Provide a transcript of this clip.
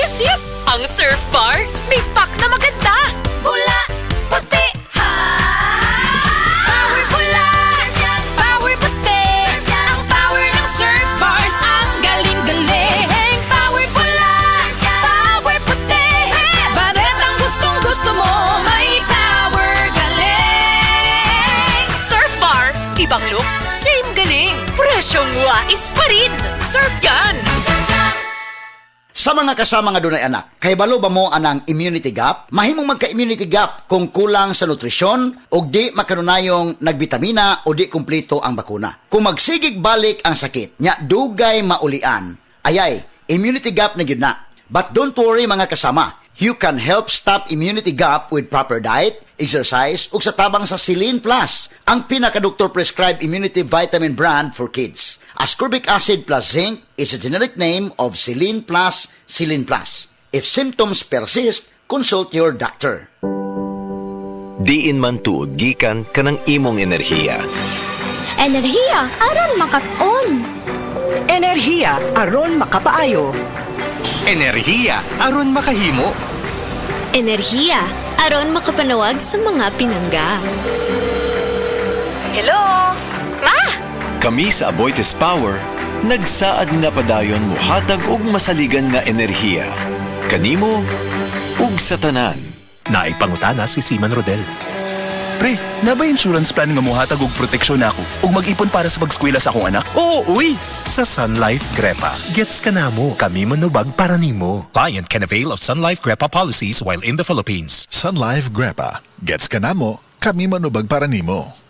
This is ang Surf Bar. May pack na maganda. Bula, puti, ha? Power bula, power puti. Ang power ng Surf Bars, ang galing-galing. Power bula, power puti. Baret ang gustong-gusto mo, may power galing. Surf Bar, ibang look, same galing. Presyong wais pa rin. Surf yan. Sa mga kasama nga dunay anak, kay balo ba mo anang immunity gap? Mahimong magka-immunity gap kung kulang sa nutrisyon o di makanunayong nagbitamina o di kumpleto ang bakuna. Kung magsigig balik ang sakit, nya dugay maulian. Ayay, immunity gap na gyud na. But don't worry mga kasama, you can help stop immunity gap with proper diet, exercise, ug sa tabang sa Celine Plus, ang pinaka-doktor prescribed immunity vitamin brand for kids. Ascorbic acid plus zinc is a generic name of Celine Plus, Celine Plus. If symptoms persist, consult your doctor. Diin man tuod gikan kanang imong enerhiya. Enerhiya aron makat-on. Enerhiya aron makapaayo. Enerhiya aron makahimo. Enerhiya aron makapanawag sa mga pinangga. Hello? Ma! Kami sa Aboitiz Power, nagsaad nga padayon muhatag og masaligan nga enerhiya. Kanimo ug sa tanan. Naipangutana si Siman Rodel. Pre, na ba insurance plan nga muhatag og proteksyon ako ug mag-ipon para sa pag-eskwela sa akong anak? Oo, uy! Sa Sun Life Grepa, gets ka na mo. Kami manubag para nimo. Client can avail of Sun Life Grepa policies while in the Philippines. Sun Life Grepa. Gets ka na mo, kami manubag para nimo.